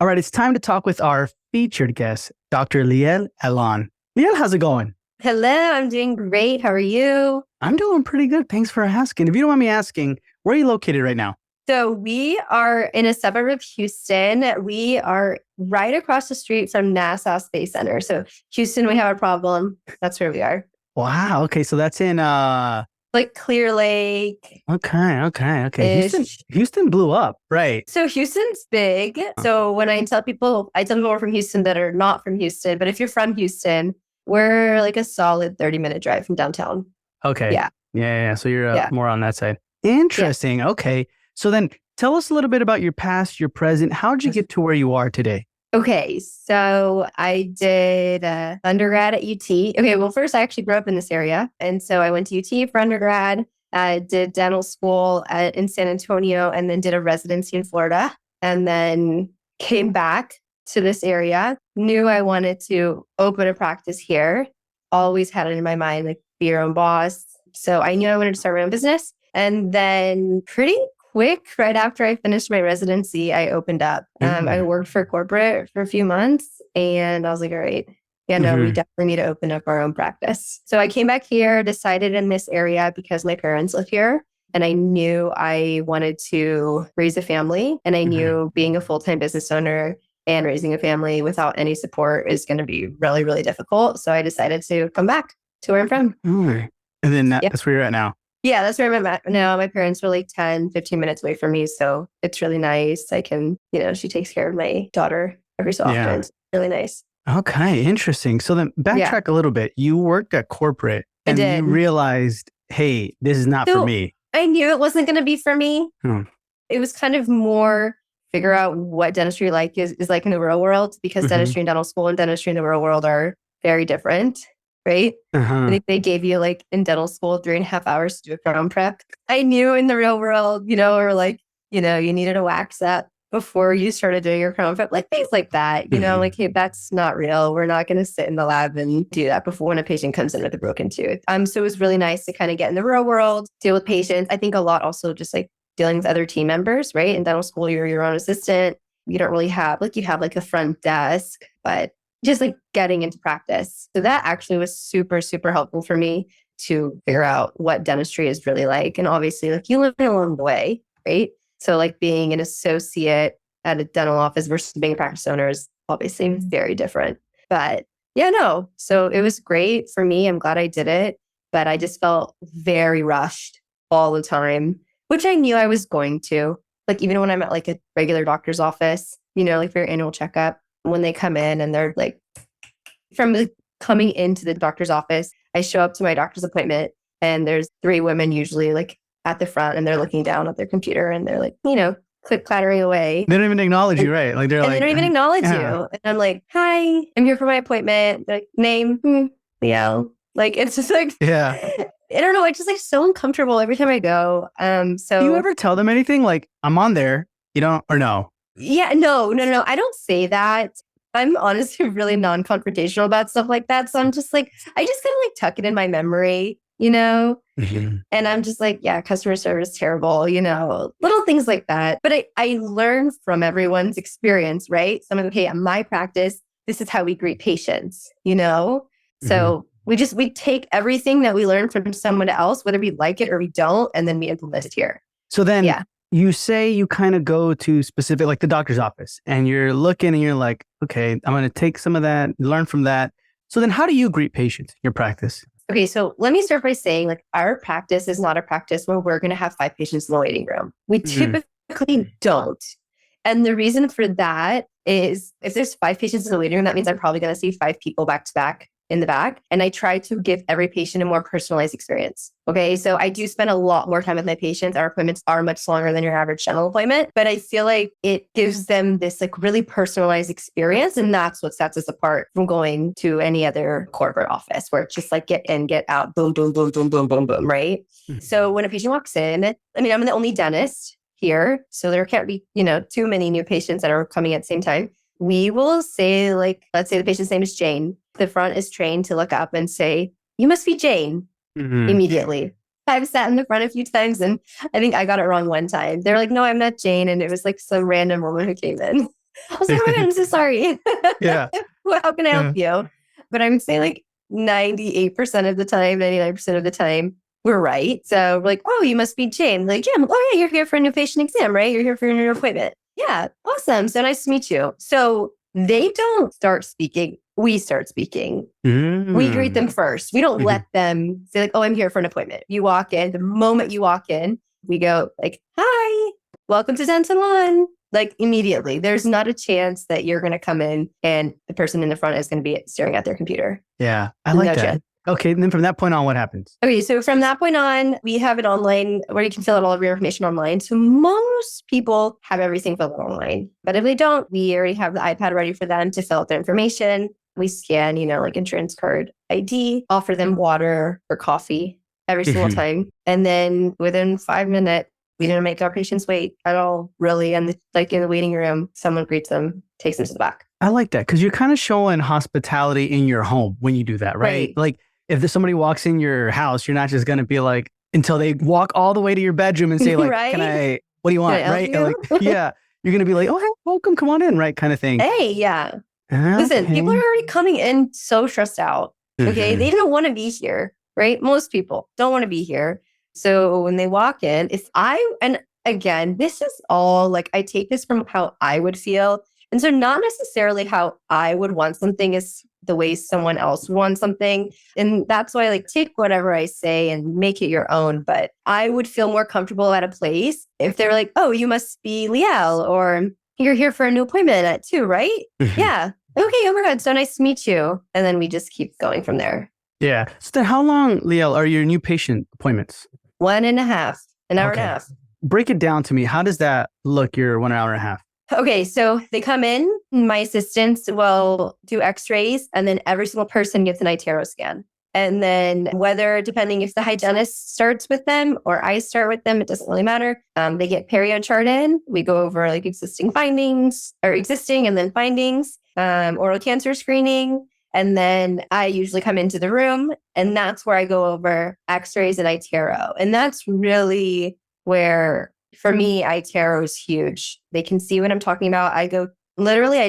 All right, it's time to talk with our featured guest, Dr. Liel Allon. Liel, how's it going? Hello, I'm doing great. How are you? I'm doing pretty good. Thanks for asking. If you don't mind me asking, where are you located right now? So we are in a suburb of Houston. We are right across the street from NASA Space Center. So Houston, we have a problem. That's where we are. Wow. Okay, so that's in Like Clear Lake. Okay. Ish. Houston blew up, right? So Houston's big. So when I tell people we're from Houston that are not from Houston. But if you're from Houston, we're like a solid 30-minute drive from downtown. Okay. Yeah. So you're Yeah. more on that side. Interesting. Yeah. Okay. So then tell us a little bit about your past, your present. How'd you get to where you are today? Okay, so I did undergrad at UT. Okay, well, first I actually grew up in this area. And so I went to UT for undergrad. I did dental school in San Antonio and then did a residency in Florida. And then came back to this area. Knew I wanted to open a practice here. Always had it in my mind, like be your own boss. So I knew I wanted to start my own business. And then pretty quick, right after I finished my residency, I opened up. I worked for corporate for a few months and I was like, all right, we definitely need to open up our own practice. So I came back here, decided in this area because my parents live here and I knew I wanted to raise a family and I knew being a full-time business owner and raising a family without any support is going to be really, really difficult. So I decided to come back to where I'm from. And then that's where you're at now. Yeah, that's where I'm at now. My parents were like 10, 15 minutes away from me. So it's really nice. I can, she takes care of my daughter every so often. It's really nice. Okay, interesting. So then backtrack a little bit. You worked at corporate and you realized, hey, this is not for me. I knew it wasn't going to be for me. It was kind of more figure out what dentistry is like in the real world because dentistry and dental school and dentistry in the real world are very different. Right? I think they gave you like in dental school 3.5 hours to do a crown prep. I knew in the real world, or like, you needed a wax up before you started doing your crown prep, like things like that, like, hey, that's not real. We're not going to sit in the lab and do that before when a patient comes in with a broken tooth. So it was really nice to kind of get in the real world, deal with patients. I think a lot also just like dealing with other team members, right? In dental school, you're your own assistant. You don't really have you have like a front desk, but just like getting into practice. So that actually was super, super helpful for me to figure out what dentistry is really like. And obviously like you learn along the way, right? So like being an associate at a dental office versus being a practice owner is obviously very different. But so it was great for me. I'm glad I did it, but I just felt very rushed all the time, which I knew I was going to. Like even when I'm at like a regular doctor's office, like for your annual checkup, when they come in and they're like, from coming into the doctor's office, I show up to my doctor's appointment and there's 3 women usually like at the front and they're looking down at their computer and they're like, click clattering away. They don't even acknowledge you, right? Like they don't even acknowledge you. And I'm like, hi, I'm here for my appointment. They're like, name, Liel. Like, it's just like, I don't know. It's just like so uncomfortable every time I go. So do you ever tell them anything like I'm on there, or no? Yeah, no. I don't say that. I'm honestly really non-confrontational about stuff like that. So I'm just like, I just kind of like tuck it in my memory, And I'm just like, yeah, customer service terrible, little things like that. But I learn from everyone's experience, right? So I'm like, okay, at my practice, this is how we greet patients, So we take everything that we learn from someone else, whether we like it or we don't, and then we implement it here. So then you say you kind of go to specific, like the doctor's office, and you're looking and you're like, okay, I'm going to take some of that, learn from that. So then how do you greet patients in your practice? Okay, so let me start by saying like our practice is not a practice where we're going to have 5 patients in the waiting room. We typically don't. And the reason for that is if there's 5 patients in the waiting room, that means I'm probably going to see 5 people back to back in the back. And I try to give every patient a more personalized experience. Okay. So I do spend a lot more time with my patients. Our appointments are much longer than your average dental appointment, but I feel like it gives them this like really personalized experience. And that's what sets us apart from going to any other corporate office where it's just like get in, get out, boom, boom, boom, boom, boom, boom, boom. Right. So when a patient walks in, I'm the only dentist here. So there can't be, too many new patients that are coming at the same time. We will say like, let's say the patient's name is Jane. The front is trained to look up and say, you must be Jane immediately. I've sat in the front a few times and I think I got it wrong one time. They're like, no, I'm not Jane. And it was like some random woman who came in. I was like, oh my God, I'm so sorry. Yeah. How can I help Yeah. you? But I would say like 98% of the time, 99% of the time, we're right. So we're like, oh, you must be Jane. Like, Jim, oh yeah, you're here for a new patient exam, right? You're here for a new appointment. Yeah, awesome. So nice to meet you. So they don't start speaking. We start speaking. We greet them first. We don't let them say like, oh, I'm here for an appointment. You walk in. The moment you walk in, we go like, hi, welcome to Dental One. Like immediately, there's not a chance that you're going to come in and the person in the front is going to be staring at their computer. Yeah. I like No that. chance. Okay. And then from that point on, what happens? Okay, so from that point on, we have it online where you can fill out all of your information online. So most people have everything filled out online. But if they don't, we already have the iPad ready for them to fill out their information. We scan, like insurance card ID, offer them water or coffee every single time. And then within 5 minutes, we didn't make our patients wait at all, really. And like in the waiting room, someone greets them, takes them to the back. I like that because you're kind of showing hospitality in your home when you do that, right? Like if there's somebody walks in your house, you're not just going to be like, until they walk all the way to your bedroom and say like, what do you want? Right? Like, yeah. You're going to be like, oh, hey, welcome, come on in, right? Kind of thing. Hey, yeah. Okay. Listen, people are already coming in so stressed out. Okay. They don't want to be here, right? Most people don't want to be here. So when they walk in, and again, this is all like, I take this from how I would feel. And so not necessarily how I would want something is the way someone else wants something. And that's why I like take whatever I say and make it your own. But I would feel more comfortable at a place if they're like, oh, you must be Liel, or you're here for a new appointment at 2, right? Yeah. Okay, oh my God, so nice to meet you. And then we just keep going from there. Yeah. So then how long, Liel, are your new patient appointments? 1.5, an hour and a half. Break it down to me. How does that look, your 1 hour and a half? Okay, so they come in, my assistants will do x-rays, and then every single person gets an iTero scan. And then depending if the hygienist starts with them or I start with them, it doesn't really matter. They get perio chart in. We go over like existing and then findings, oral cancer screening. And then I usually come into the room and that's where I go over x-rays and iTero. And that's really where, for me, iTero is huge. They can see what I'm talking about. I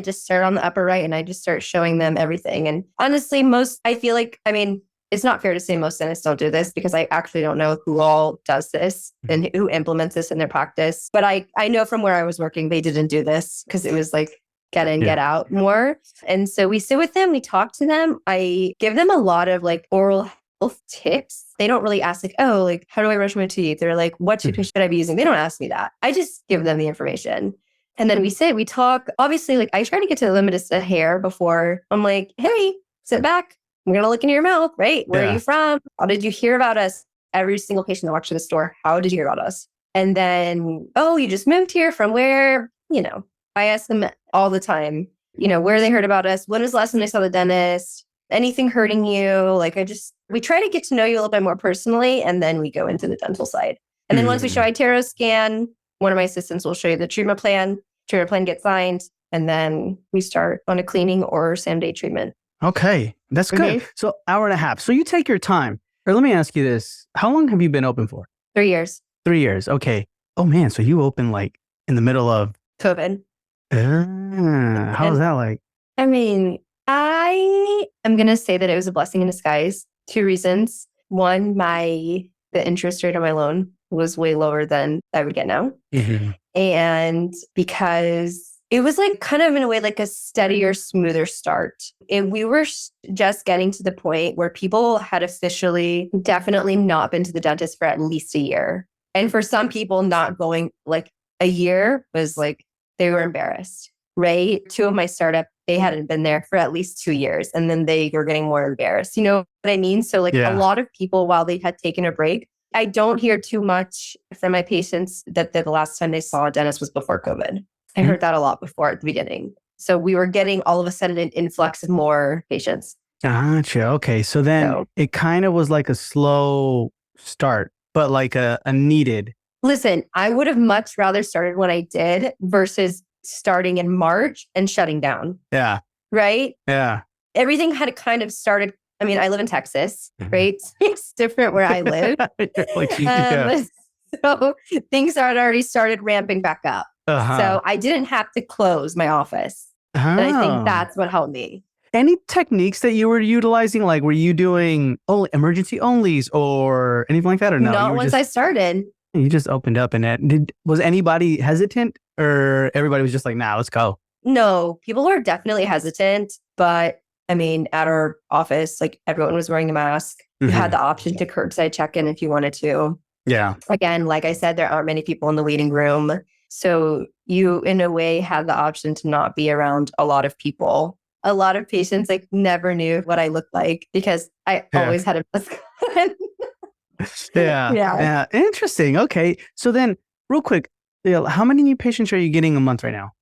just start on the upper right and I just start showing them everything. And honestly, it's not fair to say most dentists don't do this because I actually don't know who all does this and who implements this in their practice. But I know from where I was working, they didn't do this because it was like get in, get out more. And so we sit with them, we talk to them. I give them a lot of like oral health tips. They don't really ask like, oh, like, how do I brush my teeth? They're like, what toothpaste should I be using? They don't ask me that. I just give them the information. And then we sit, we talk. Obviously, like I try to get to the limit of hair before I'm like, hey, sit back. I'm going to look into your mouth, right? Where are you from? How did you hear about us? Every single patient that walks to the store, how did you hear about us? And then, oh, you just moved here from where? I ask them all the time, where they heard about us. When was the last time they saw the dentist? Anything hurting you? We try to get to know you a little bit more personally. And then we go into the dental side. And then once we show iTero scan, one of my assistants will show you the treatment plan. Treatment plan gets signed. And then we start on a cleaning or same-day treatment. Okay, that's good. So hour and a half. So you take your time. Or let me ask you this. How long have you been open for? 3 years. 3 years. Okay. Oh man. So you opened like in the middle of COVID. How was that like? I mean, I am going to say that it was a blessing in disguise. 2 reasons. One, the interest rate on my loan was way lower than I would get now. And because it was like kind of in a way like a steadier, smoother start. And we were just getting to the point where people had officially definitely not been to the dentist for at least a year. And for some people, not going like a year was like, they were embarrassed, right? 2 of my startup, they hadn't been there for at least 2 years. And then they were getting more embarrassed. You know what I mean? So like a lot of people, while they had taken a break, I don't hear too much from my patients that the last time they saw a dentist was before COVID. I heard that a lot before at the beginning. So we were getting all of a sudden an influx of more patients. Gotcha. Okay. So then it kind of was like a slow start, but like a needed. Listen, I would have much rather started when I did versus starting in March and shutting down. Yeah. Right? Yeah. Everything had kind of started. I mean, I live in Texas, right? It's different where I live. So things had already started ramping back up. So I didn't have to close my office. And I think that's what helped me. Any techniques that you were utilizing? Like, were you doing emergency onlys or anything like that? Or no? Not once I started. You just opened up and was anybody hesitant or everybody was just like, nah, let's go? No, people were definitely hesitant. But I mean, at our office, like everyone was wearing a mask. You had the option to curbside check-in if you wanted to. Yeah. Again, like I said, there aren't many people in the waiting room. So you, in a way, have the option to not be around a lot of people. A lot of patients like never knew what I looked like because I always had a mask on. Yeah. Interesting. Okay. So then real quick, how many new patients are you getting a month right now?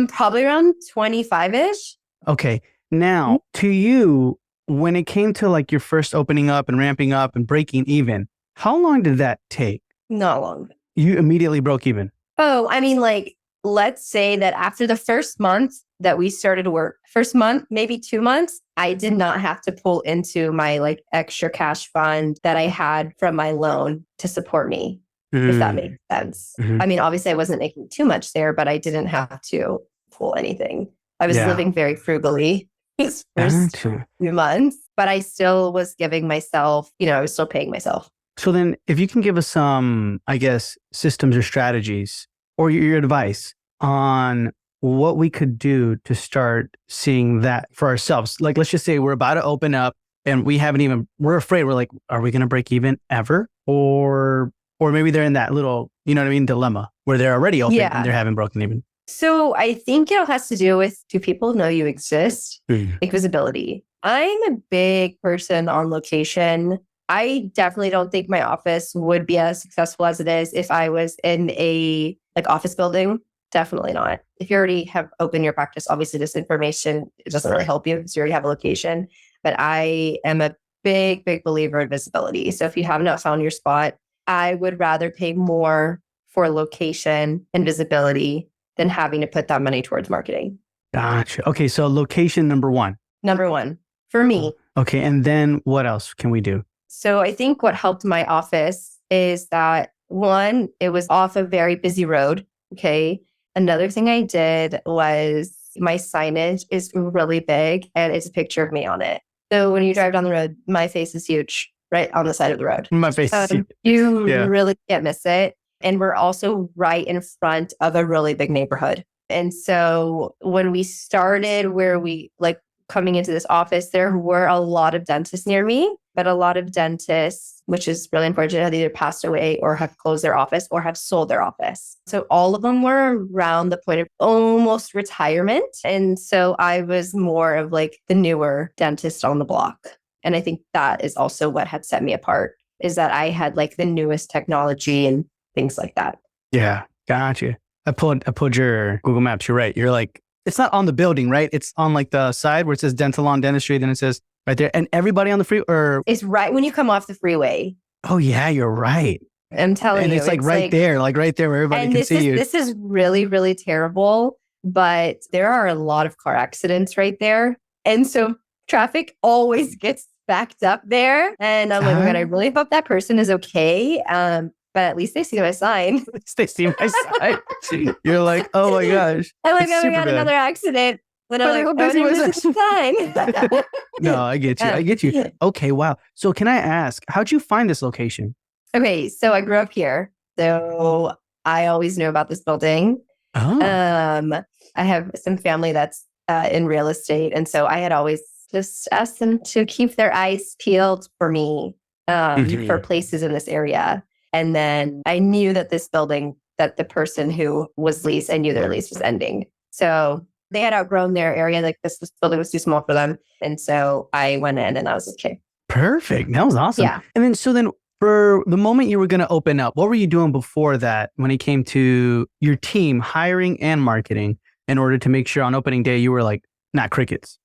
Probably around 25-ish. Okay. Now, to you, when it came to like your first opening up and ramping up and breaking even, how long did that take? Not long. You immediately broke even? Oh, I mean, like, let's say that after the first month that we started work, first month, maybe 2 months, I did not have to pull into my like extra cash fund that I had from my loan to support me, if that makes sense. I mean, obviously I wasn't making too much there, but I didn't have to pull anything. I was living very frugally these first few months, but I still was giving myself, I was still paying myself. So then if you can give us some, I guess, systems or strategies or your advice on what we could do to start seeing that for ourselves. Like, let's just say we're about to open up and we're afraid. We're like, are we going to break even ever? Or maybe they're in that little, dilemma where they're already open and they're having broken even. So I think it has to do with, do people know you exist? Like visibility. I'm a big person on location. I definitely don't think my office would be as successful as it is if I was in a like office building. Definitely not. If you already have opened your practice, obviously this information, it doesn't really help you because you already have a location. But I am a big, big believer in visibility. So if you have not found your spot, I would rather pay more for location and visibility than having to put that money towards marketing. Gotcha. Okay, so location number one. Number one for me. Okay, and then what else can we do? So I think what helped my office is that one, it was off a very busy road. Okay. Another thing I did was my signage is really big and it's a picture of me on it. So when you drive down the road, my face is huge right on the side of the road. My face is huge. You really can't miss it. And we're also right in front of a really big neighborhood. And so when we started where we like coming into this office, there were a lot of dentists near me, but a lot of dentists, which is really unfortunate, have either passed away or have closed their office or have sold their office. So all of them were around the point of almost retirement. And so I was more of like the newer dentist on the block. And I think that is also what had set me apart, is that I had like the newest technology and things like that. Yeah, gotcha. I pulled your Google Maps. You're right. You're like, it's not on the building, right? It's on like the side where it says Dental Lawn Dentistry. Then it says right there. And everybody on the freeway, it's right when you come off the freeway. Oh yeah, you're right. I'm telling you. And it's like right there where everybody can see you. This is really, really terrible. But there are a lot of car accidents right there. And so traffic always gets backed up there. And I'm like, oh my God, I really hope that person is okay. But at least they see my sign. At least they see my sign. You're like, oh my gosh. I'm like, oh my God, another accident. When I'm like, oh, this is a sign. No, I get you. Okay, wow. So can I ask, how'd you find this location? Okay, so I grew up here. So I always knew about this building. Oh. I have some family that's in real estate. And so I had always just asked them to keep their eyes peeled for me for places in this area. And then I knew that this building, that the person who was leased, I knew their lease was ending. So they had outgrown their area. Like this building was too small for them. And so I went in and I was okay. Perfect. That was awesome. Yeah. And then for the moment you were going to open up, what were you doing before that when it came to your team hiring and marketing in order to make sure on opening day you were like, not crickets?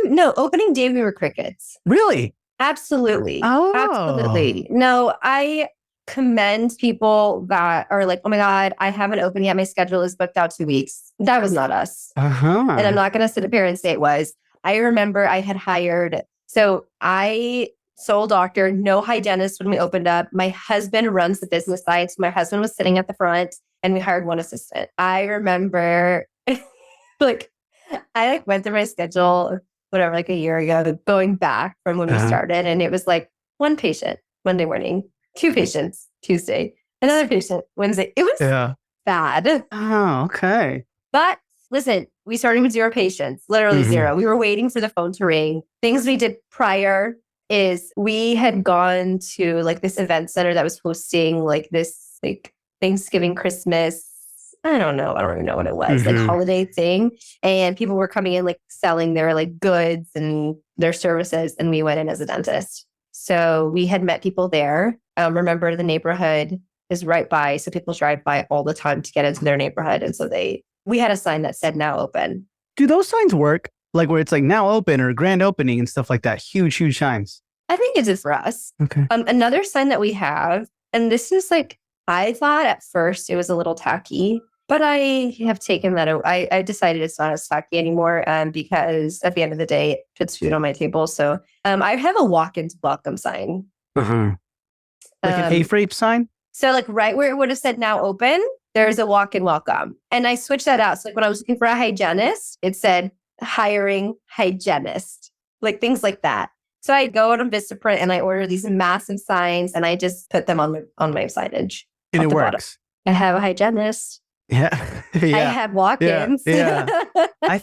No, opening day we were crickets. Really? Absolutely. Oh. Absolutely. No, I commend people that are like, oh my God, I haven't opened yet. My schedule is booked out 2 weeks. That was not us. And I'm not going to sit up here and say it was. I remember I had hired, so I sole doctor, no hygienist when we opened up. My husband runs the business side. So my husband was sitting at the front and we hired one assistant. I remember like, I like went through my schedule, whatever, like a year ago, going back from when we started. And it was like one patient Monday morning, two patients Tuesday, another patient Wednesday. It was bad. Oh, okay. But listen, we started with 0 patients, literally 0. We were waiting for the phone to ring. Things we did prior is we had gone to like this event center that was hosting like this like Thanksgiving, Christmas, I don't even know what it was, like holiday thing. And people were coming in like selling their like goods and their services. And we went in as a dentist. So we had met people there. Remember, the neighborhood is right by. So people drive by all the time to get into their neighborhood. And so we had a sign that said now open. Do those signs work? Like where it's like now open or grand opening and stuff like that? Huge, huge signs. I think it is for us. Okay. Another sign that we have, and this is like, I thought at first it was a little tacky. But I have taken that. I decided it's not as tacky anymore because at the end of the day, it puts food on my table. So I have a walk-in welcome sign. Like an A-frame sign? So like right where it would have said now open, there's a walk-in welcome. And I switched that out. So like when I was looking for a hygienist, it said hiring hygienist, like things like that. So I go on Vistaprint and I order these massive signs and I just put them on my signage. And it works. I have a hygienist. Yeah. I have walk-ins. Yeah. I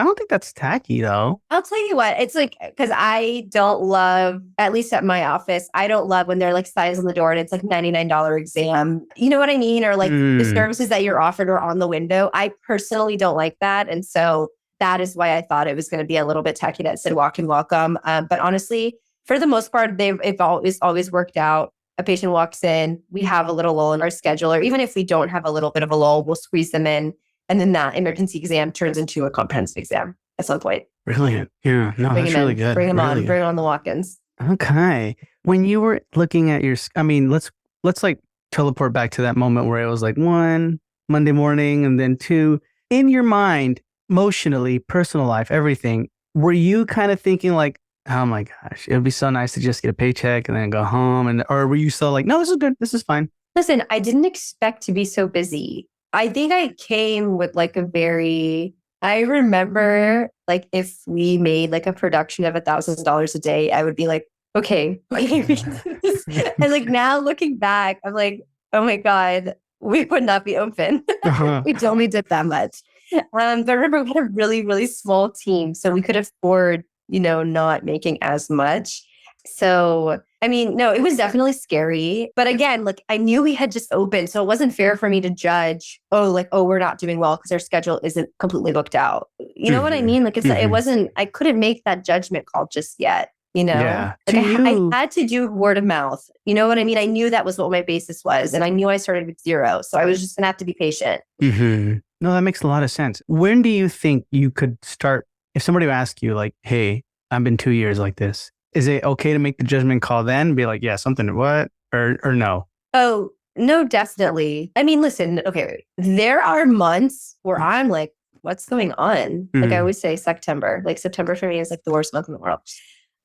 don't think that's tacky though. I'll tell you what, it's like, because I don't love, at least at my office, I don't love when they're like signs on the door and it's like $99 exam. You know what I mean? Or like the services that you're offered are on the window. I personally don't like that. And so that is why I thought it was going to be a little bit tacky that said walk-in welcome. But honestly, for the most part, it's always worked out. A patient walks in, we have a little lull in our schedule, or even if we don't have a little bit of a lull, we'll squeeze them in. And then that emergency exam turns into a comprehensive exam at some point. Brilliant. Yeah. No, that's really good. Bring them on. Bring on the walk-ins. Okay. When you were looking at let's like teleport back to that moment where it was like 1, Monday morning, and then 2, in your mind, emotionally, personal life, everything. Were you kind of thinking like, oh my gosh, it would be so nice to just get a paycheck and then go home? Or were you still like, no, this is good. This is fine. Listen, I didn't expect to be so busy. I think I came with like I remember like if we made like a production of $1,000 a day, I would be like, okay. And like now looking back, I'm like, oh my God, we would not be open. We only did that much. But remember, we had a really, really small team. So we could afford not making as much. So, I mean, no, it was definitely scary. But again, like I knew we had just opened. So it wasn't fair for me to judge, we're not doing well because our schedule isn't completely booked out. You know what I mean? Like it wasn't, I couldn't make that judgment call just yet, Yeah. Like I had to do word of mouth. You know what I mean? I knew that was what my basis was. And I knew I started with 0. So I was just going to have to be patient. No, that makes a lot of sense. When do you think you could start? If somebody would ask you like, hey, I've been 2 years like this, is it okay to make the judgment call then? Be like, yeah, something, what? Or no? Oh, no, definitely. I mean, listen, okay, there are months where I'm like, what's going on? Like I always say September. Like September for me is like the worst month in the world.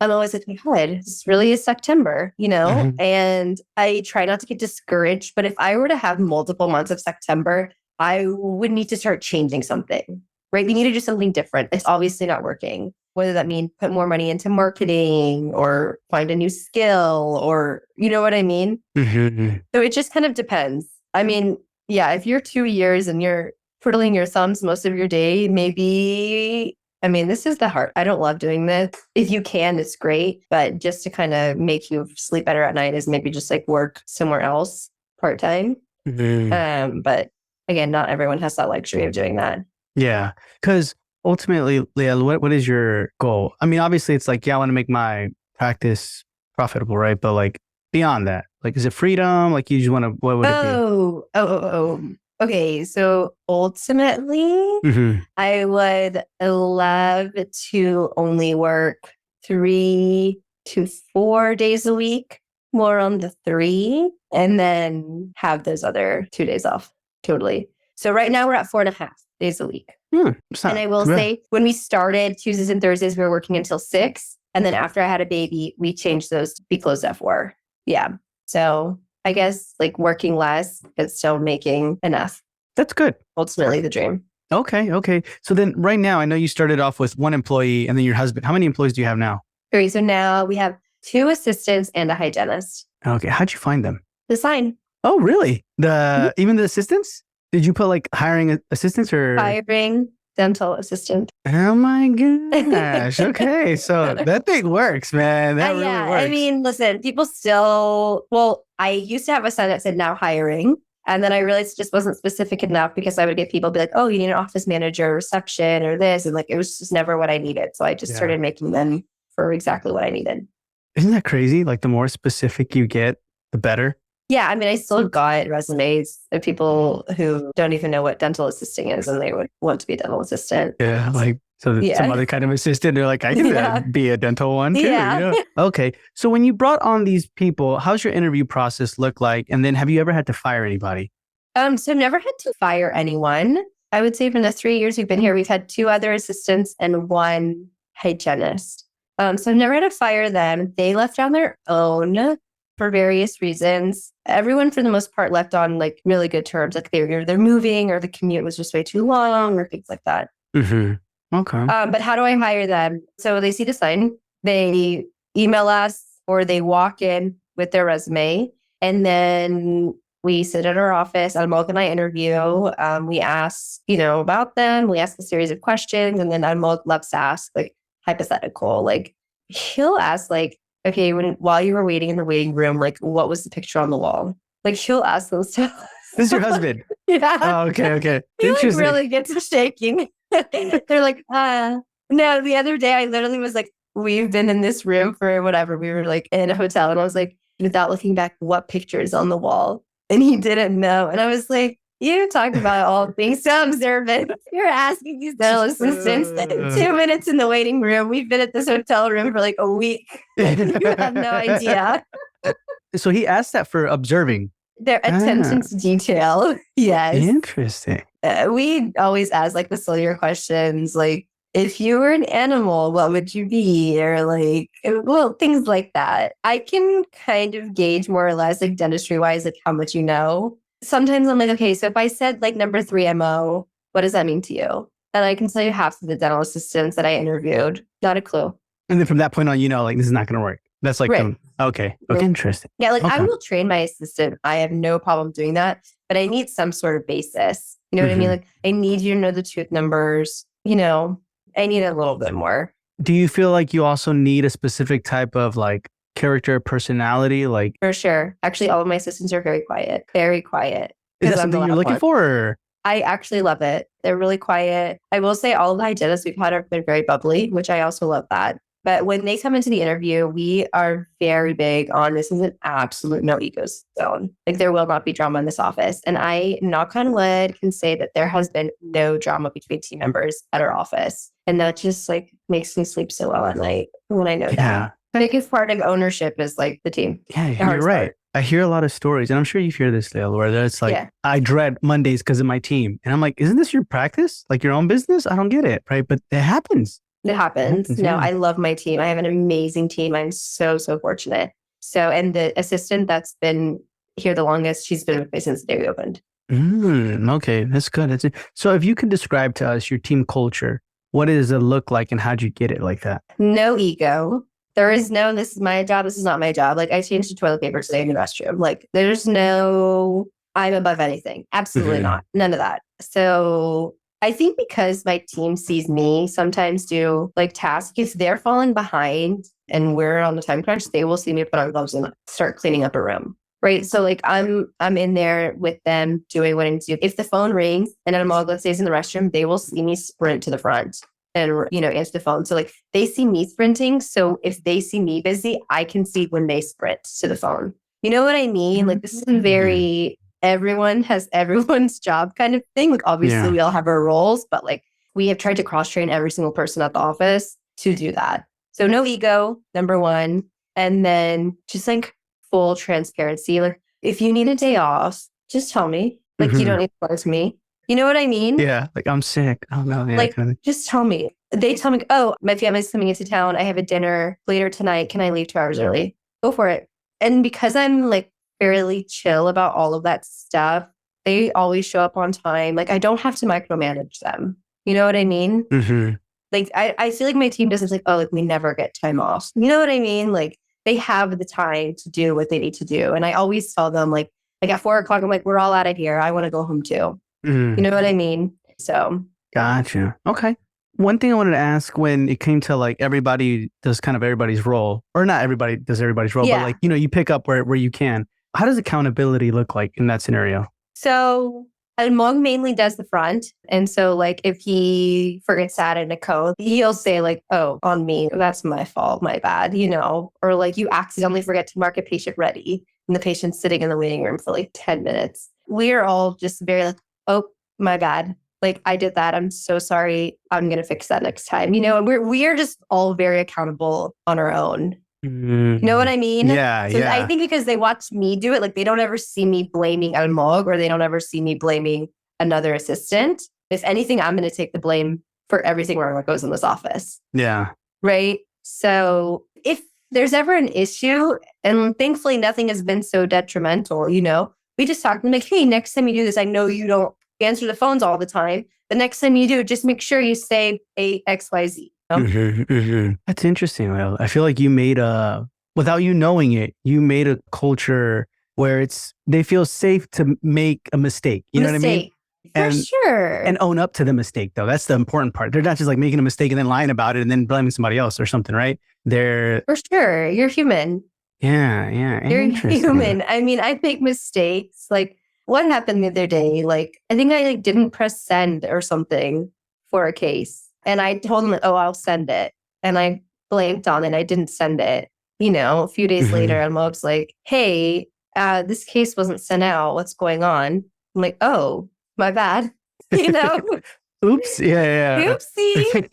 I'm always like, oh my God, this really is September, And I try not to get discouraged. But if I were to have multiple months of September, I would need to start changing something, right? We need to do something different. It's obviously not working. Whether that means put more money into marketing or find a new skill or, you know what I mean? So it just kind of depends. I mean, yeah, if you're 2 years and you're twiddling your thumbs most of your day, maybe, I mean, this is the heart. I don't love doing this. If you can, it's great. But just to kind of make you sleep better at night is maybe just like work somewhere else part-time. But again, not everyone has that luxury of doing that. Yeah. Because ultimately, Liel, what is your goal? I mean, obviously it's like, yeah, I want to make my practice profitable, right? But like beyond that, like, is it freedom? Like you just want to, what would it be? Okay. So ultimately, I would love to only work 3 to 4 days a week, more on the 3, and then have those other 2 days off. Totally. So right now we're at 4.5 days a week. And I will say when we started Tuesdays and Thursdays, we were working until 6. And then after I had a baby, we changed those to be closed at 4. Yeah. So I guess like working less, but still making enough. That's good. Ultimately the dream. Okay. So then right now, I know you started off with one employee and then your husband. How many employees do you have now? 3. So now we have 2 assistants and a hygienist. Okay. How'd you find them? The sign. Oh, really? Even the assistants? Did you put like hiring assistants or? Hiring dental assistant. Oh my gosh. Okay. So that thing works, man. That really works. I mean, listen, people still, I used to have a sign that said now hiring. And then I realized it just wasn't specific enough because I would get people be like, oh, you need an office manager, reception, or this. And like, it was just never what I needed. So I just started making them for exactly what I needed. Isn't that crazy? Like the more specific you get, the better. Yeah. I mean, I still got resumes of people who don't even know what dental assisting is and they would want to be a dental assistant. Yeah. Like, some other kind of assistant, they're like, I can be a dental one too. Yeah. Okay. So when you brought on these people, how's your interview process look like? And then have you ever had to fire anybody? So I've never had to fire anyone. I would say from the 3 years we've been here, we've had 2 other assistants and 1 hygienist. So I've never had to fire them. They left on their own for various reasons. Everyone, for the most part, left on like really good terms. Like they're moving or the commute was just way too long or things like that. Mm-hmm. Okay. But how do I hire them? So they see the sign, they email us, or they walk in with their resume, and then we sit at our office. Almog and I interview. We ask, about them. We ask a series of questions, and then Almog loves to ask like hypothetical. Like he'll ask like, okay, while you were waiting in the waiting room, like what was the picture on the wall? Like he'll ask those stuff. This is your husband? Yeah. Oh, okay. He like really gets to shaking. They're like, no, the other day I literally was like, we've been in this room for whatever. We were like in a hotel and I was like, without looking back, what picture is on the wall? And he didn't know. And I was like, you talk about all things so observant. You're asking these dental assistants 2 minutes in the waiting room. We've been at this hotel room for like a week. You have no idea. So he asked that for observing. Their attention to detail. Yes. Interesting. We always ask like the sillier questions, like, if you were an animal, what would you be? Or like, things like that. I can kind of gauge more or less like dentistry wise, like how much you know. Sometimes I'm like, okay, so if I said like number 3 MO, what does that mean to you? And I can tell you half of the dental assistants that I interviewed, not a clue. And then from that point on, like, this is not going to work. That's like, right. Okay, interesting. Yeah, like okay. I will train my assistant. I have no problem doing that, but I need some sort of basis. You know what I mean? Like I need you to know the tooth numbers, I need a little bit more. Do you feel like you also need a specific type of like character, personality? Like for sure. Actually, all of my assistants are very quiet. Very quiet. Is that something you're looking for? Or? I actually love it. They're really quiet. I will say all of the hygienists we've had have been very bubbly, which I also love that. But when they come into the interview, we are very big on this is an absolute no ego zone. Like there will not be drama in this office. And I, knock on wood, can say that there has been no drama between team members at our office. And that just like makes me sleep so well at night when I know that. The biggest part of ownership is like the team. Yeah, you're right. I hear a lot of stories, and I'm sure you hear this, Liel, where it's like, I dread Mondays because of my team. And I'm like, isn't this your practice? Like your own business? I don't get it, right? But it happens. It happens. No, I love my team. I have an amazing team. I'm so, so fortunate. So, and the assistant that's been here the longest, she's been with me since the day we opened. Okay, that's good. So if you could describe to us your team culture, what does it look like and how'd you get it like that? No ego. There is no, this is my job. This is not my job. Like I changed the toilet paper today in the restroom. Like there's no, I'm above anything. Absolutely not. None of that. So I think because my team sees me sometimes do like tasks, if they're falling behind and we're on the time crunch, they will see me put on gloves and start cleaning up a room. Right. So like I'm in there with them doing what I need to do. If the phone rings and Almog, let's say, is in the restroom, they will see me sprint to the front and, answer the phone. So like they see me sprinting. So if they see me busy, I can see when they sprint to the phone. You know what I mean? Like this is a very, everyone has everyone's job kind of thing. Like obviously we all have our roles, but like we have tried to cross-train every single person at the office to do that. So no ego, number one. And then just like full transparency. Like if you need a day off, just tell me. Like you don't need to lie to me. You know what I mean? Yeah. Like I'm sick. Oh no. Yeah, like just tell me. They tell me, oh, my family's coming into town. I have a dinner later tonight. Can I leave 2 hours early? Go for it. And because I'm like fairly chill about all of that stuff. They always show up on time. Like, I don't have to micromanage them. You know what I mean? Mm-hmm. Like, I feel like my team doesn't like, oh, like we never get time off. You know what I mean? Like, they have the time to do what they need to do. And I always tell them like at 4:00, I'm like, we're all out of here. I want to go home too. You know what I mean? So. Gotcha. Okay. One thing I wanted to ask when it came to like everybody does kind of everybody's role, or not everybody does everybody's role, but like, you pick up where you can. How does accountability look like in that scenario? So Almog mainly does the front. And so like if he forgets to add in a code, he'll say like, oh, on me, that's my fault, my bad, or like you accidentally forget to mark a patient ready and the patient's sitting in the waiting room for like 10 minutes. We're all just very like, oh, my bad. Like I did that. I'm so sorry. I'm going to fix that next time. And we are just all very accountable on our own. You know what I mean? Yeah, so I think because they watch me do it, like they don't ever see me blaming Almog or they don't ever see me blaming another assistant. If anything, I'm going to take the blame for everything wrong that goes in this office. Yeah. Right? So if there's ever an issue, and thankfully nothing has been so detrimental, we just talk to them like, hey, next time you do this, I know you don't answer the phones all the time. The next time you do, just make sure you say XYZ. That's interesting, Liel. I feel like you made without you knowing it, you made a culture where they feel safe to make a mistake. You know what I mean? For sure. And own up to the mistake, though. That's the important part. They're not just like making a mistake and then lying about it and then blaming somebody else or something, right? For sure. You're human. Yeah. You're human. I mean, I make mistakes. Like, what happened the other day? Like, I think I didn't press send or something for a case. And I told him, oh, I'll send it. And I blanked on it. I didn't send it. A few days later, and Mob's like, hey, this case wasn't sent out. What's going on? I'm like, oh, my bad. Oops. Yeah. Oopsie.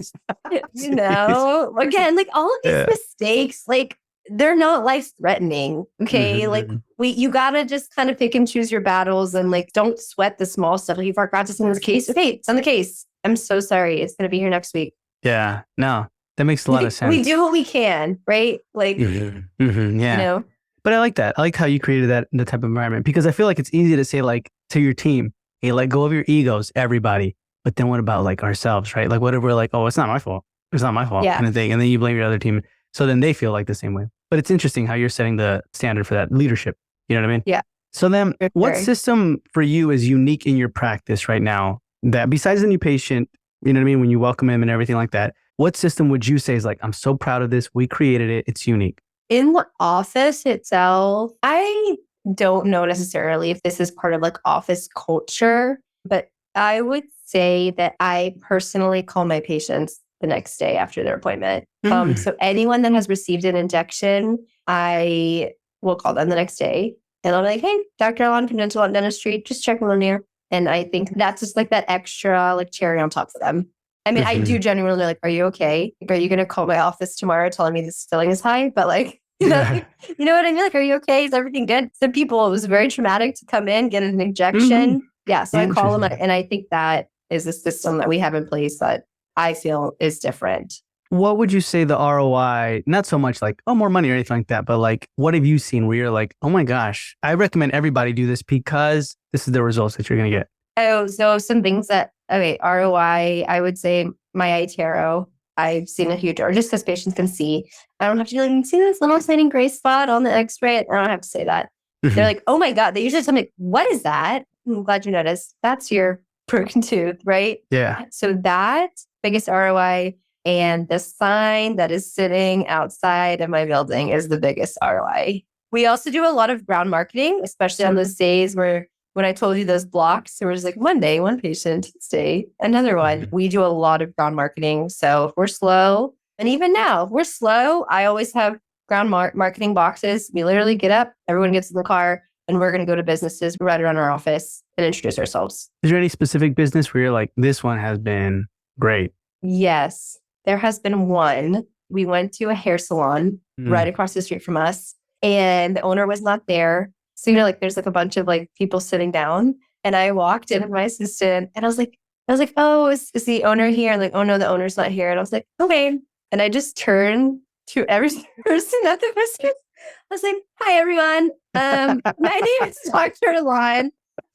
Again, like all of these mistakes, like they're not life-threatening. Okay. Like you gotta just kind of pick and choose your battles and like don't sweat the small stuff. Like you forgot to send this case. Okay, send the case. I'm so sorry. It's gonna be here next week. Yeah. No, that makes a lot of sense. We do what we can, right? Like yeah. But I like that. I like how you created that in the type of environment because I feel like it's easy to say like to your team, hey, let go of your egos, everybody. But then what about like ourselves, right? Like what if we're like, oh, it's not my fault. It's not my fault kind of thing. And then you blame your other team. So then they feel like the same way. But it's interesting how you're setting the standard for that leadership. You know what I mean? Yeah. So then what system for you is unique in your practice right now that besides the new patient, you know what I mean? When you welcome him and everything like that, what system would you say is like, I'm so proud of this. We created it. It's unique. In the office itself, I don't know necessarily if this is part of like office culture, but I would say that I personally call my patients the next day after their appointment. So anyone that has received an injection, I will call them the next day. And I'll be like, hey, Dr. Allon from Dental and Dentistry, just checking on you. And I think that's just like that extra like cherry on top for them. I mean, I do genuinely like, are you okay? Like, are you going to call my office tomorrow telling me this filling is high? But like, you know what I mean? Like, are you okay? Is everything good? Some people, it was very traumatic to come in, get an injection. Yeah. So I call them. And I think that is a system that we have in place that I feel is different. What would you say the ROI, not so much like, oh, more money or anything like that, but like, what have you seen where you're like, oh my gosh, I recommend everybody do this because this is the results that you're going to get? Oh, so some things ROI, I would say my iTero, I've seen a huge, or just because patients can see. I don't have to be like, see this little sliding gray spot on the x-ray? I don't have to say that. They're like, oh my God. They usually tell me, what is that? I'm glad you noticed. That's your broken tooth, right? Yeah. So that biggest ROI. And the sign that is sitting outside of my building is the biggest ROI. We also do a lot of ground marketing, especially on those days where when I told you those blocks, there was like one day, one patient, Tuesday, another one. We do a lot of ground marketing. So if we're slow, and even now, if we're slow, I always have ground marketing boxes. We literally get up, everyone gets in the car, and we're going to go to businesses right around our office and introduce ourselves. Is there any specific business where you're like, this one has been great? Yes. There has been one. We went to a hair salon right across the street from us, and the owner was not there. So, like there's like a bunch of like people sitting down, and I walked in with my assistant, and I was like, oh, is the owner here? And like, oh no, the owner's not here. And I was like, okay. And I just turned to every person at the business. was like, hi, everyone. My name is Dr. Allon.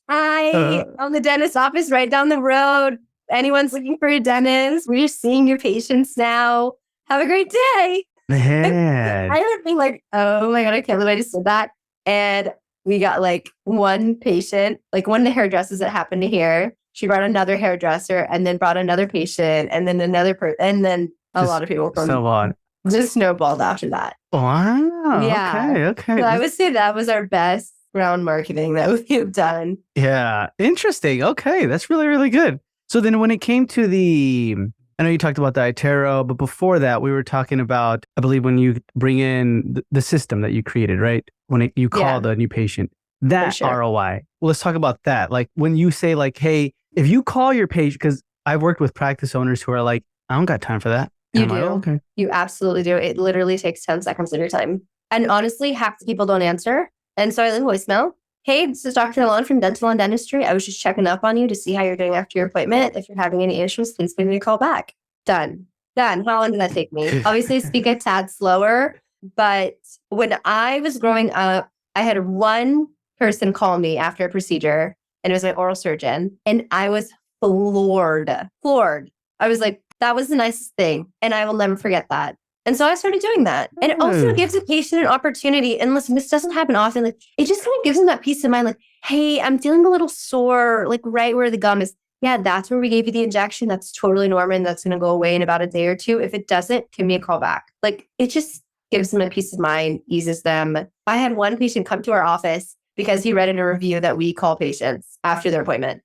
I own the dentist's office right down the road. Anyone's looking for a dentist, we're seeing your patients now. Have a great day. Man. I ended up being like, oh my God, I can't believe I just did that. And we got like one patient, like one of the hairdressers that happened to here. She brought another hairdresser and then brought another patient and then another person. And then a lot of people from so on. Just snowballed after that. Wow. Yeah. Okay. So I would say that was our best ground marketing that we've done. Yeah. Interesting. Okay. That's really, really good. So then when it came to I know you talked about the iTero, but before that, we were talking about, I believe, when you bring in the system that you created, right? When you call the new patient, that ROI. Well, let's talk about that. Like when you say like, hey, if you call your patient, because I've worked with practice owners who are like, I don't got time for that. You do. Okay. You absolutely do. It literally takes 10 seconds of your time. And honestly, half the people don't answer. And so I leave a voicemail. Hey, this is Dr. Allon from Dental and Dentistry. I was just checking up on you to see how you're doing after your appointment. If you're having any issues, please give me a call back. Done. How long did that take me? Obviously, I speak a tad slower. But when I was growing up, I had one person call me after a procedure, and it was my oral surgeon. And I was floored. I was like, that was the nicest thing. And I will never forget that. And so I started doing that. And it also gives the patient an opportunity. And listen, this doesn't happen often. Like, it just kind of gives them that peace of mind. Like, hey, I'm feeling a little sore, like right where the gum is. Yeah, that's where we gave you the injection. That's totally normal. And that's going to go away in about a day or two. If it doesn't, give me a call back. Like, it just gives them a peace of mind, eases them. I had one patient come to our office because he read in a review that we call patients after their appointment.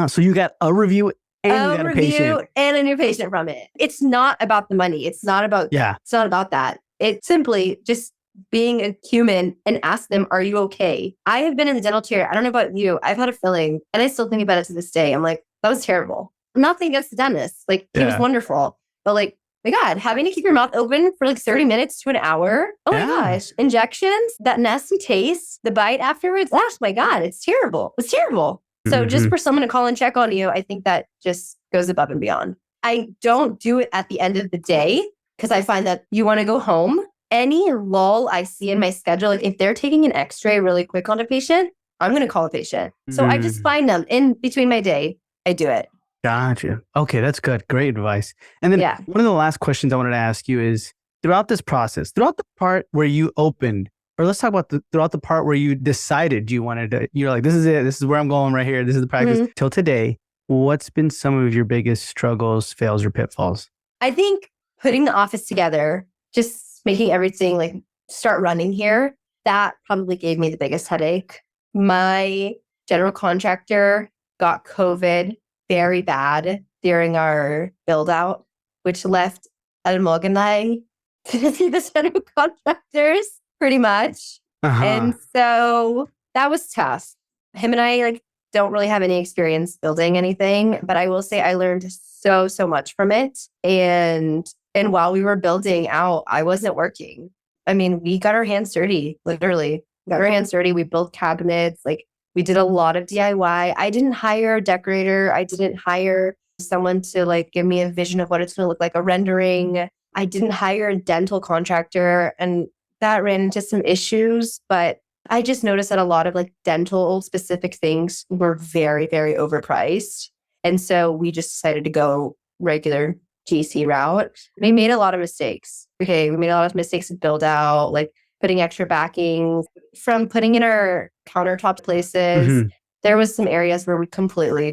So you got a review and a review and a new patient from it. It's not about the money. It's not about It's not about that. It's simply just being a human and ask them, are you okay? I have been in the dental chair. I don't know about you. I've had a filling and I still think about it to this day. I'm like, that was terrible. Nothing against the dentist. Like, he was wonderful. But like, my God, having to keep your mouth open for like 30 minutes to an hour. Oh my gosh. Injections, that nasty taste, the bite afterwards. Oh my God, it's terrible. It's terrible. So just for someone to call and check on you, I think that just goes above and beyond. I don't do it at the end of the day because I find that you want to go home. Any lull I see in my schedule, like if they're taking an x-ray really quick on a patient, I'm going to call a patient. So I just find them in between my day. I do it. Gotcha. Okay, that's good. Great advice. And then one of the last questions I wanted to ask you is, throughout this process, throughout the part where you opened, or let's talk about throughout the part where you decided you're like, this is it. This is where I'm going right here. This is the practice. Till today, what's been some of your biggest struggles, fails, or pitfalls? I think putting the office together, just making everything like start running here, that probably gave me the biggest headache. My general contractor got COVID very bad during our build out, which left Almog and I to be the general contractors. Pretty much. And so that was tough. Him and I like don't really have any experience building anything, but I will say I learned so much from it. And while we were building out, I wasn't working. I mean, we got our hands dirty, literally. We built cabinets, like we did a lot of DIY. I didn't hire a decorator. I didn't hire someone to like give me a vision of what it's going to look like, a rendering. I didn't hire a dental contractor, and that ran into some issues, but I just noticed that a lot of like dental specific things were very, very overpriced. And so we just decided to go regular GC route. We made a lot of mistakes. We made a lot of mistakes to build out, like putting extra backing from putting in our countertop places. There was some areas where we completely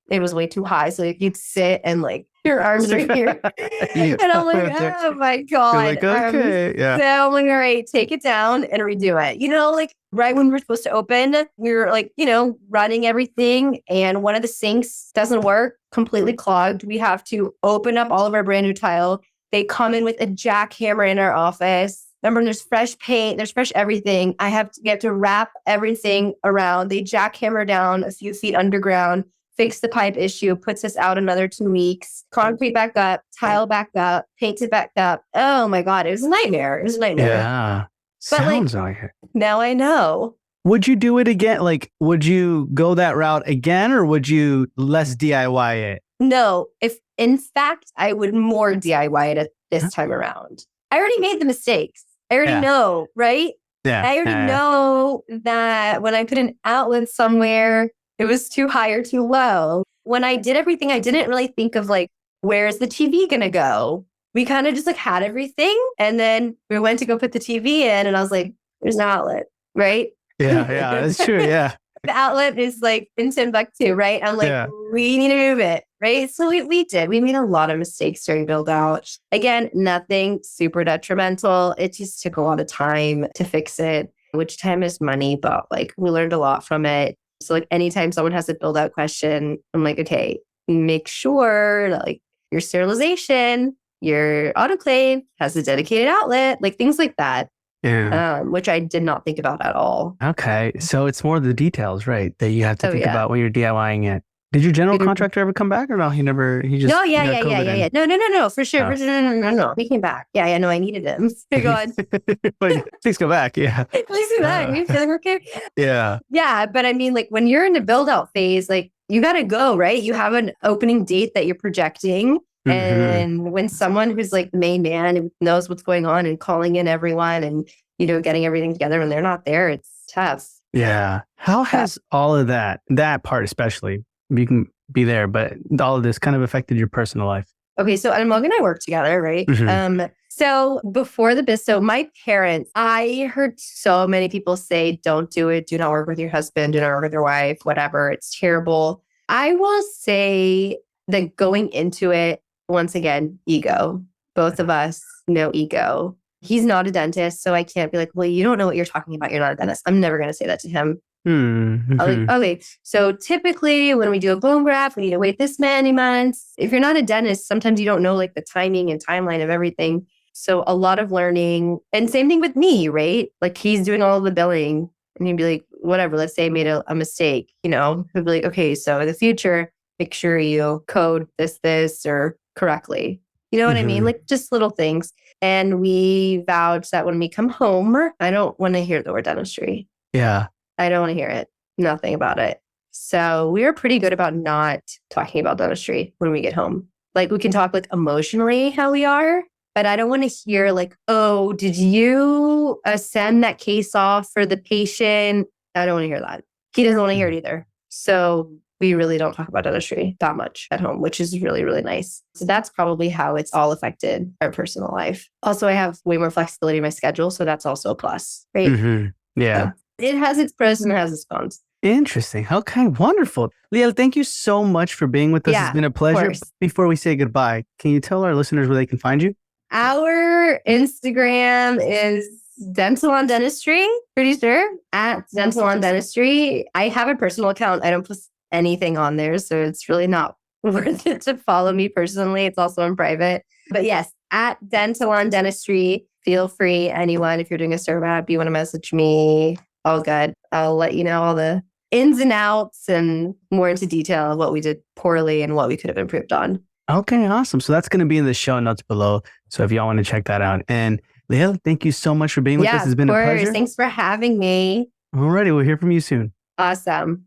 it was way too high. So like, you'd sit and like your arms are here. And I'm like, oh my God. You're like, okay. So I'm like, all right, take it down and redo it. You know, like right when we were supposed to open, we were like, running everything. And one of the sinks doesn't work, completely clogged. We have to open up all of our brand new tile. They come in with a jackhammer in our office. Remember, there's fresh paint, there's fresh everything. I have to wrap everything around. They jackhammer down a few feet underground, fix the pipe issue, puts us out another 2 weeks, concrete back up, tile back up, painted back up. Oh my God, it was a nightmare. Yeah. But sounds like it. Now I know. Would you do it again? Like, would you go that route again, or would you less DIY it? No. In fact, I would more DIY it at this time around. I already made the mistakes. I already know, right? Yeah. I already know that when I put an outlet somewhere, it was too high or too low. When I did everything, I didn't really think of like, where's the TV going to go? We kind of just like had everything. And then we went to go put the TV in and I was like, there's an outlet, right? Yeah, that's true. Yeah. The outlet is like in Timbuktu, right? I'm like, we need to move it, right? So we did. We made a lot of mistakes during build out. Again, nothing super detrimental. It just took a lot of time to fix it, which time is money, but like we learned a lot from it. So like anytime someone has a build out question, I'm like, okay, make sure that, like your sterilization, your autoclave has a dedicated outlet, like things like that. Yeah. Which I did not think about at all. Okay. So it's more the details, right, that you have to think about when you're DIYing it. Did your general contractor ever come back or no? He just... No, yeah. No, for sure. No. He came back. Yeah, no, I needed him. Go on. Please go back. Yeah. Please go back. You feeling okay? Yeah. Yeah, but I mean, like when you're in the build out phase, like you got to go, right? You have an opening date that you're projecting. And when someone who's like the main man who knows what's going on and calling in everyone and, getting everything together when they're not there, it's tough. Yeah. How has all of that part especially, you can be there, but all of this kind of affected your personal life? Okay. So Morgan and I work together, right? So before the Bisto, my parents, I heard so many people say, don't do it. Do not work with your husband. Do not work with your wife, whatever. It's terrible. I will say that going into it, once again, ego. Both of us know ego. He's not a dentist, so I can't be like, well, you don't know what you're talking about. You're not a dentist. I'm never going to say that to him. Like, okay, so typically when we do a bone graft, we need to wait this many months. If you're not a dentist, sometimes you don't know like the timing and timeline of everything. So a lot of learning. And same thing with me, right? Like he's doing all of the billing and he'd be like, whatever, let's say I made a mistake, he'd be like, okay, so in the future, make sure you code this, or correctly. You know what I mean? Like just little things. And we vowed that when we come home, I don't want to hear the word dentistry. Yeah. I don't want to hear it. Nothing about it. So we are pretty good about not talking about dentistry when we get home. Like we can talk like emotionally how we are, but I don't want to hear like, oh, did you send that case off for the patient? I don't want to hear that. He doesn't want to hear it either. So we really don't talk about dentistry that much at home, which is really, really nice. So that's probably how it's all affected our personal life. Also, I have way more flexibility in my schedule. So that's also a plus, right? Yeah. So it has its pros and it has its cons. Interesting. Okay, wonderful. Liel, thank you so much for being with us. It's been a pleasure. Before we say goodbye, can you tell our listeners where they can find you? Our Instagram is Dental on Dentistry, pretty sure, at Dental on Dentistry. I have a personal account. I don't post anything on there, so it's really not worth it to follow me personally. It's also in private. But yes, at Dental on Dentistry. Feel free, anyone, if you're doing a serve app, you want to message me, all good. I'll let you know all the ins and outs and more into detail of what we did poorly and what we could have improved on. Okay, awesome. So that's going to be in the show notes below. So if y'all want to check that out. And Liel, thank you so much for being with us. It's been a pleasure. Thanks for having me. Alrighty, we'll hear from you soon. Awesome.